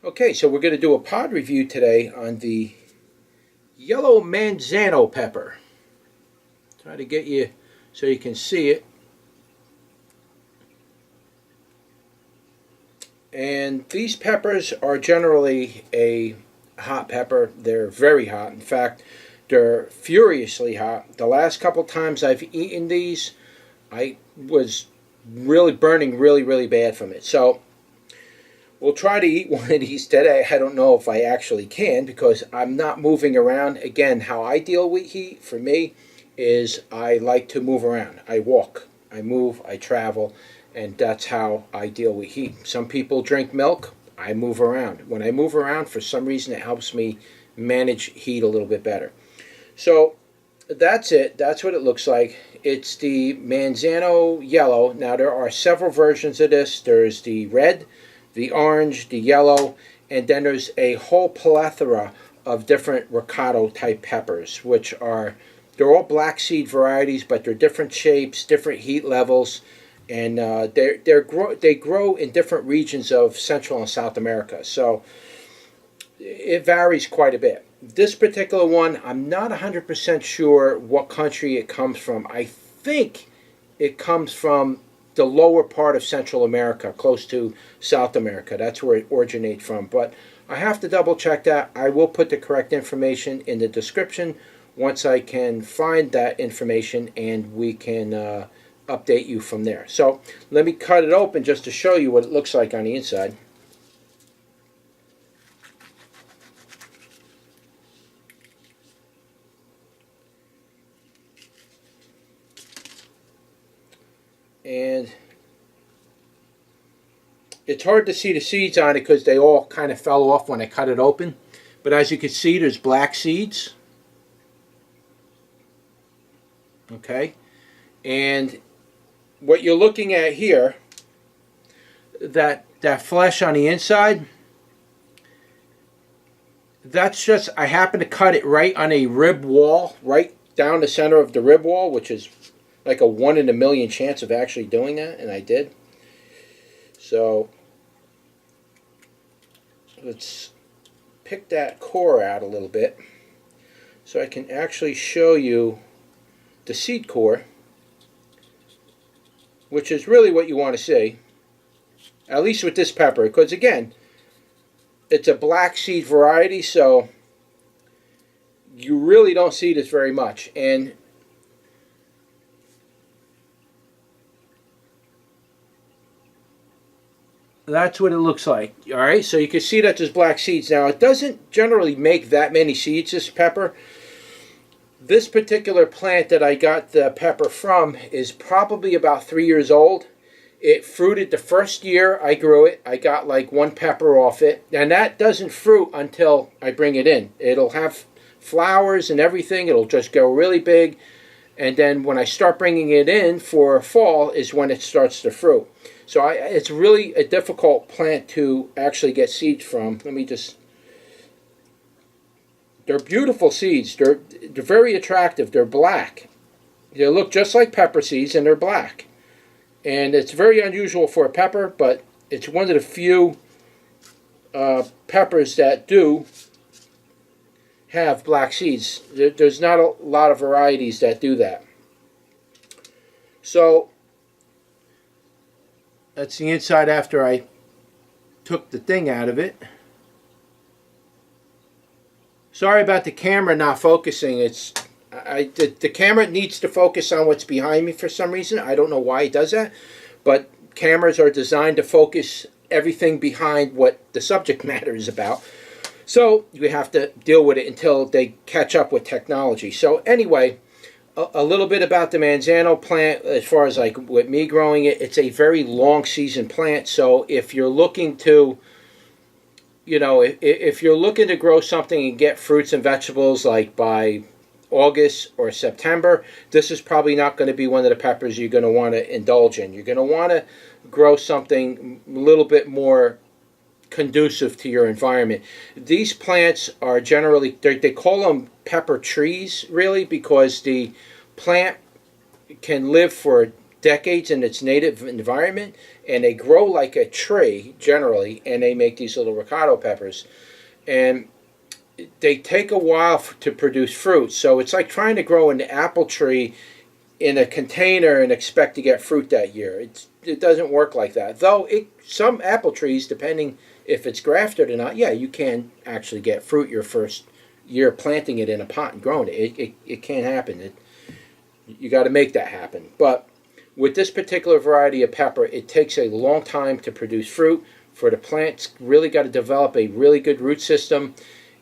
Okay, so we're going to do a pod review today on the yellow Manzano pepper. Try to get you so you can see it. And these peppers are generally a hot pepper. They're very hot. In fact, they're furiously hot. The last couple times I've eaten these, I was really burning really bad from it. So we'll try to eat one of these today. I don't know if I actually can because I'm not moving around. Again, how I deal with heat for me is I like to move around. I walk, I move, I travel, and that's how I deal with heat. Some people drink milk. I move around. When I move around, for some reason, it helps me manage heat a little bit better. So that's it. That's what it looks like. It's the Manzano yellow. Now, there are several versions of this. There's the red, the orange, the yellow, and then there's a whole plethora of different ricotta type peppers, which are, they're all black seed varieties, but they're different shapes, different heat levels, and they grow in different regions of Central and South America. So it varies quite a bit. This particular one, I'm not 100% sure what country it comes from. I think it comes from the lower part of Central America, close to South America. That's where it originates from. But I have to double check that. I will put the correct information in the description once I can find that information, and we can update you from there. So let me cut it open just to show you what it looks like on the inside. And it's hard to see the seeds on it because they all kind of fell off when I cut it open. But as you can see, there's black seeds. Okay. And what you're looking at here, that flesh on the inside, that's just, I happen to cut it right on a rib wall, right down the center of the rib wall, which is like a 1 in a million chance of actually doing that, and I did. So let's pick that core out a little bit so I can actually show you the seed core, which is really what you want to see, at least with this pepper, because again, it's a black seed variety, so you really don't see this very much. And that's what it looks like. All right, so you can see that there's black seeds. Now, it doesn't generally make that many seeds, this pepper. This particular plant that I got the pepper from is probably about 3 years old. It fruited the first year I grew it. I got like 1 pepper off it. And that doesn't fruit until I bring it in. It'll have flowers and everything. It'll just go really big. And then when I start bringing it in for fall is when it starts to fruit. So it's really a difficult plant to actually get seeds from. Let me just... They're beautiful seeds. They're very attractive. They're black. They look just like pepper seeds, and they're black. And it's very unusual for a pepper, but it's one of the few peppers that do have black seeds. There's not a lot of varieties that do that. So that's the inside after I took the thing out of it. Sorry about the camera not focusing. The camera needs to focus on what's behind me for some reason. I don't know why it does that, but cameras are designed to focus everything behind what the subject matter is about. So you have to deal with it until they catch up with technology. So anyway, a little bit about the Manzano plant as far as like with me growing it. It's a very long season plant. So if you're looking to, you know, if you're looking to grow something and get fruits and vegetables like by August or September, this is probably not going to be one of the peppers you're going to want to indulge in. You're going to want to grow something a little bit more conducive to your environment. These plants are generally, they call them pepper trees, really, because the plant can live for decades in its native environment, and they grow like a tree generally, and they make these little ricotta peppers. And they take a while to produce fruit. So it's like trying to grow an apple tree in a container and expect to get fruit that year. It doesn't work like that. Though some apple trees, depending if it's grafted or not, yeah, you can actually get fruit your first year planting it in a pot and growing it. It can happen. You got to make that happen. But with this particular variety of pepper, it takes a long time to produce fruit. For the plant's really got to develop a really good root system,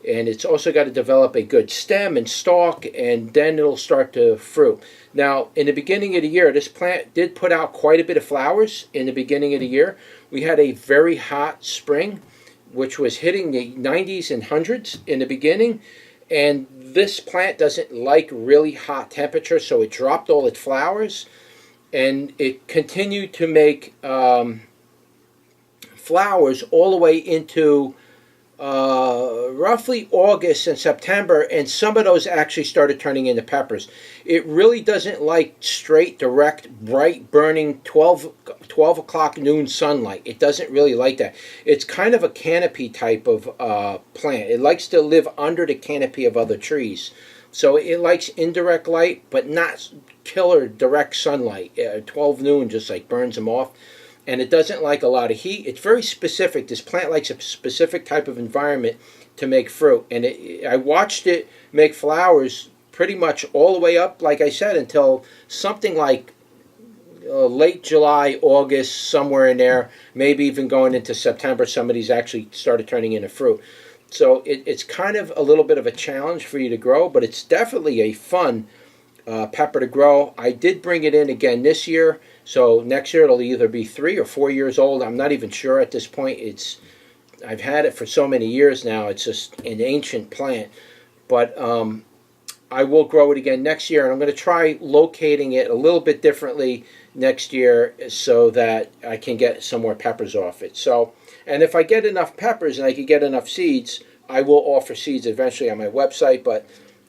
and it's also got to develop a good stem and stalk, and then it'll start to fruit. Now, in the beginning of the year, this plant did put out quite a bit of flowers in the beginning of the year. We had a very hot spring, which was hitting the 90s and 100s in the beginning, and this plant doesn't like really hot temperatures, so it dropped all its flowers, and it continued to make flowers all the way into roughly August and September, and some of those actually started turning into peppers. It really doesn't like straight, direct, bright, burning 12 o'clock noon sunlight. It doesn't really like that. It's kind of a canopy type of plant. It likes to live under the canopy of other trees. So it likes indirect light, but not killer direct sunlight. 12 noon just like burns them off. And it doesn't like a lot of heat. It's very specific. This plant likes a specific type of environment to make fruit. And I watched it make flowers pretty much all the way up, like I said, until something like late July, August, somewhere in there, maybe even going into September. Some of these actually started turning into fruit. So it's kind of a little bit of a challenge for you to grow, but it's definitely a fun pepper to grow. I did bring it in again this year. So next year it'll either be 3 or 4 years old. I'm not even sure at this point. I've had it for so many years now. It's just an ancient plant. But I will grow it again next year, and I'm going to try locating it a little bit differently next year so that I can get some more peppers off it. So, and if I get enough peppers and I can get enough seeds, I will offer seeds eventually on my website. But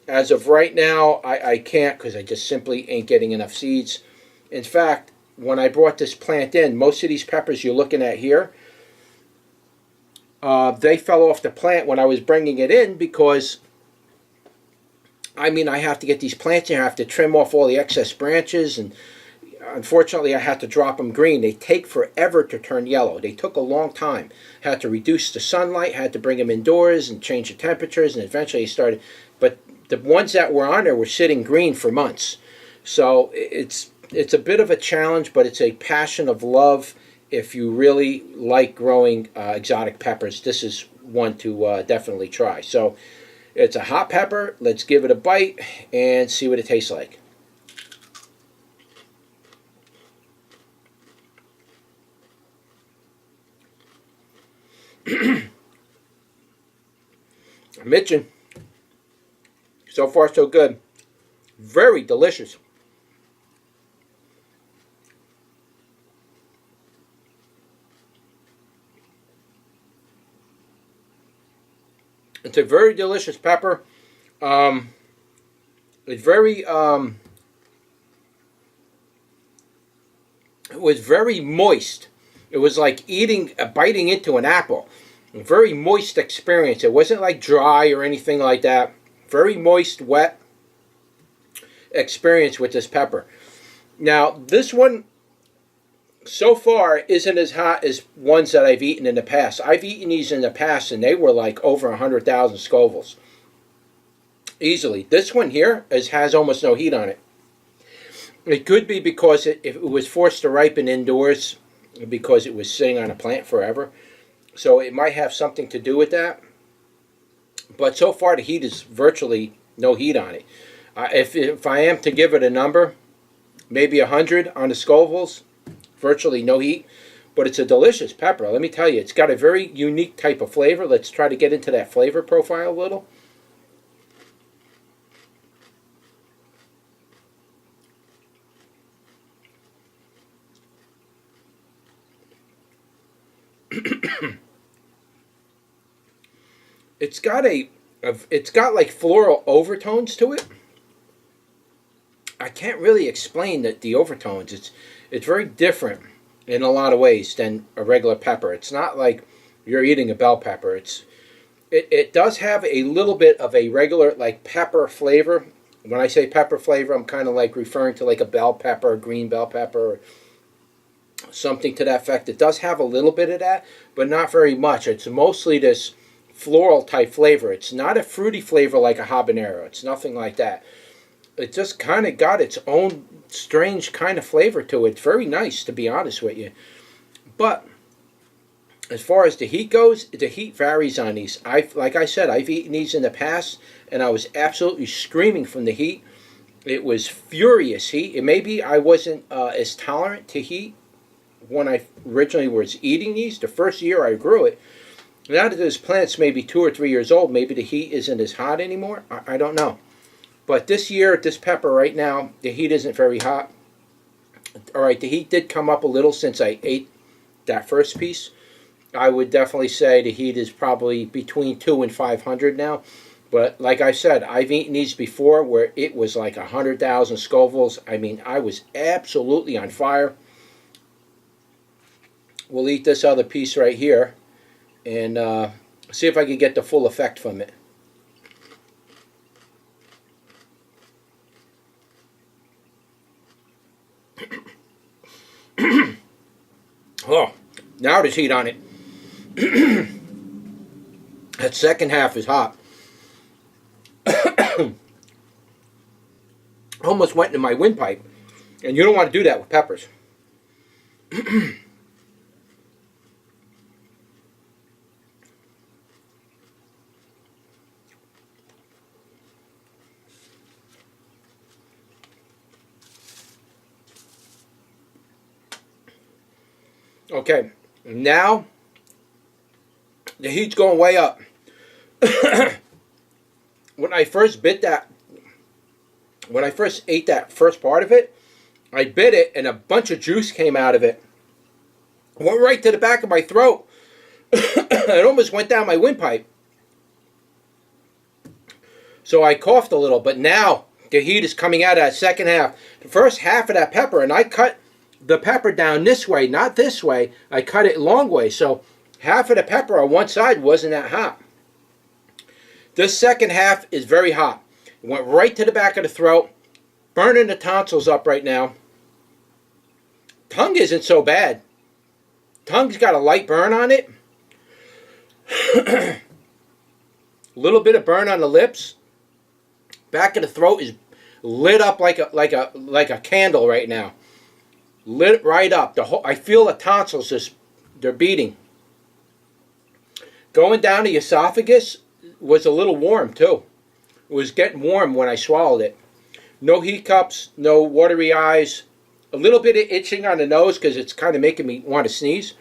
as of right now, I can't, because I just simply ain't getting enough seeds. In fact, when I brought this plant in, most of these peppers you're looking at here, they fell off the plant when I was bringing it in, because I have to get these plants in. I have to trim off all the excess branches, and unfortunately I had to drop them green. They take forever to turn yellow. They took a long time. Had to reduce the sunlight, had to bring them indoors and change the temperatures, and eventually started. But the ones that were on there were sitting green for months. So it's a bit of a challenge, but it's a passion of love. If you really like growing exotic peppers, this is one to definitely try. So it's a hot pepper. Let's give it a bite and see what it tastes like. I'm itching. So far, so good. Very delicious. It's a very delicious pepper. It's very, it was very moist. It was like biting into an apple. A very moist experience. It wasn't like dry or anything like that. Very moist, wet experience with this pepper. Now, this one so far isn't as hot as ones that I've eaten in the past. I've eaten these in the past, and they were like over 100,000 Scovilles. Easily. This one here has almost no heat on it. It could be because it was forced to ripen indoors, because it was sitting on a plant forever. So it might have something to do with that. But so far the heat is virtually no heat on it. If I am to give it a number, maybe 100 on the Scovilles. Virtually no heat, but it's a delicious pepper. Let me tell you, it's got a very unique type of flavor. Let's try to get into that flavor profile a little. It's got like floral overtones to it. I can't really explain the overtones. It's very different in a lot of ways than a regular pepper. It's not like you're eating a bell pepper. It does have a little bit of a regular like pepper flavor. When I say pepper flavor, I'm kind of like referring to like a bell pepper, green bell pepper, or something to that effect. It does have a little bit of that, but not very much. It's mostly this floral type flavor. It's not a fruity flavor like a habanero. It's nothing like that. It just kind of got its own strange kind of flavor to it. It's very nice, to be honest with you. But as far as the heat goes, the heat varies on these. Like I said, I've eaten these in the past, and I was absolutely screaming from the heat. It was furious heat. Maybe I wasn't as tolerant to heat when I originally was eating these. The first year I grew it. Now that this plant's maybe 2 or 3 years old, maybe the heat isn't as hot anymore. I don't know. But this year, this pepper right now, the heat isn't very hot. All right, the heat did come up a little since I ate that first piece. I would definitely say the heat is probably between 200 and 500 now. But like I said, I've eaten these before where it was like 100,000 Scovilles. I mean, I was absolutely on fire. We'll eat this other piece right here and see if I can get the full effect from it. Oh, now there's heat on it. That second half is hot. Almost went into my windpipe. And you don't want to do that with peppers. Okay, now the heat's going way up. When I first ate that first part of it, I bit it and a bunch of juice came out of it. It went right to the back of my throat. It almost went down my windpipe. So I coughed a little, but now the heat is coming out of that second half. The first half of that pepper, and I cut the pepper down this way, not this way. I cut it long way, so half of the pepper on one side wasn't that hot. This second half is very hot. It went right to the back of the throat, burning the tonsils up right now. Tongue isn't so bad. Tongue's got a light burn on it. A little bit of burn on the lips. Back of the throat is lit up like a candle right now. Lit right up. I feel the tonsils they're beating. Going down the esophagus was a little warm too. It was getting warm when I swallowed it. No hiccups, no watery eyes. A little bit of itching on the nose because it's kind of making me want to sneeze.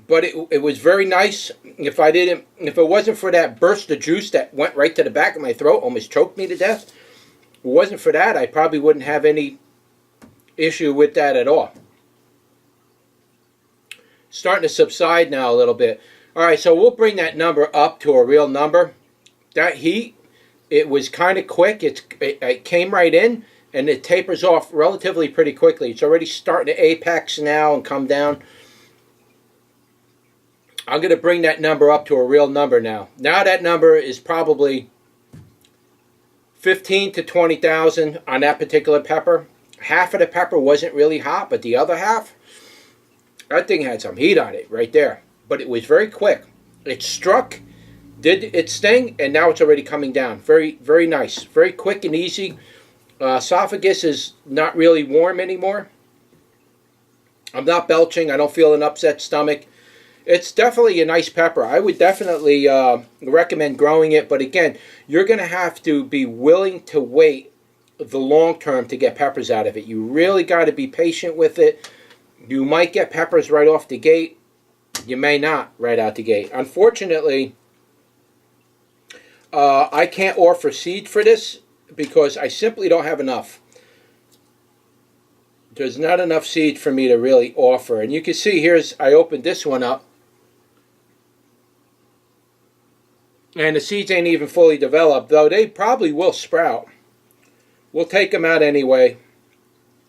But it was very nice. If it wasn't for that burst of juice that went right to the back of my throat, almost choked me to death. If it wasn't for that, I probably wouldn't have any issue with that at all. Starting to subside now a little bit. All right, so we'll bring that number up to a real number. That heat, it was kind of quick. It came right in, and it tapers off relatively pretty quickly. It's already starting to apex now and come down. I'm going to bring that number up to a real number now. Now that number is probably 15 to 20,000 on that particular pepper. Half of the pepper wasn't really hot, but the other half, that thing had some heat on it right there. But it was very quick. It struck, did its thing, and now it's already coming down. Very, very nice. Very quick and easy. Esophagus is not really warm anymore. I'm not belching. I don't feel an upset stomach. It's definitely a nice pepper. I would definitely recommend growing it. But again, you're going to have to be willing to wait the long term to get peppers out of it. You really got to be patient with it. You might get peppers right off the gate. You may not right out the gate. Unfortunately, I can't offer seed for this because I simply don't have enough. There's not enough seed for me to really offer. And you can see I opened this one up. And the seeds ain't even fully developed, though they probably will sprout. we'll take them out anyway,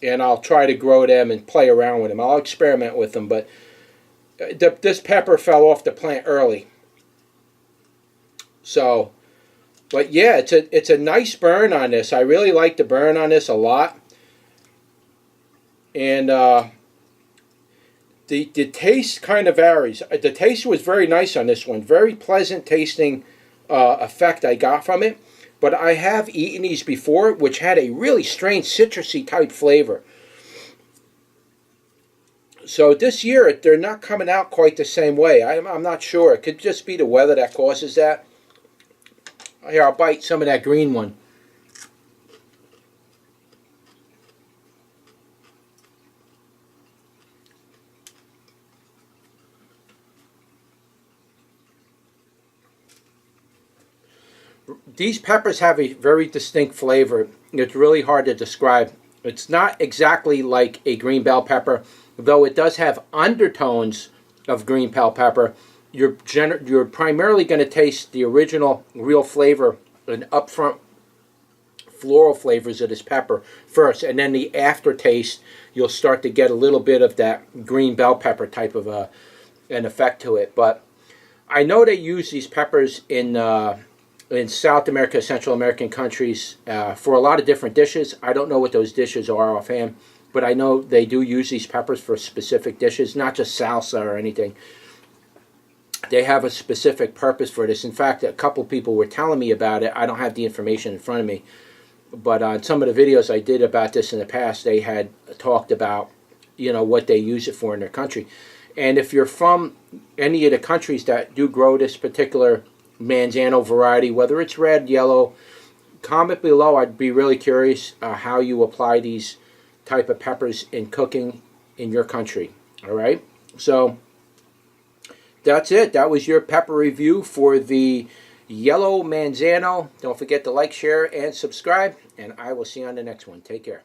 and I'll try to grow them and play around with them. I'll experiment with them, but this pepper fell off the plant early. So, but yeah, it's a nice burn on this. I really like the burn on this a lot. And the taste kind of varies. The taste was very nice on this one. Very pleasant tasting effect I got from it. But I have eaten these before, which had a really strange citrusy type flavor. So this year, they're not coming out quite the same way. I'm not sure. It could just be the weather that causes that. Here, I'll bite some of that green one. These peppers have a very distinct flavor. It's really hard to describe. It's not exactly like a green bell pepper, though it does have undertones of green bell pepper. You're primarily going to taste the original real flavor and upfront floral flavors of this pepper first, and then the aftertaste, you'll start to get a little bit of that green bell pepper type of an effect to it. But I know they use these peppers in South America, Central American countries for a lot of different dishes. I don't know what those dishes are offhand, but I know they do use these peppers for specific dishes, not just salsa or anything. They have a specific purpose for this. In fact, a couple people were telling me about it. I don't have the information in front of me, but on some of the videos I did about this in the past, they had talked about, you know, what they use it for in their country. And if you're from any of the countries that do grow this particular Manzano variety, whether it's red, yellow, comment below. I'd be really curious how you apply these type of peppers in cooking in your country. All right, so that's it. That was your pepper review for the yellow Manzano. Don't forget to like, share, and subscribe, and I will see you on the next one. Take care.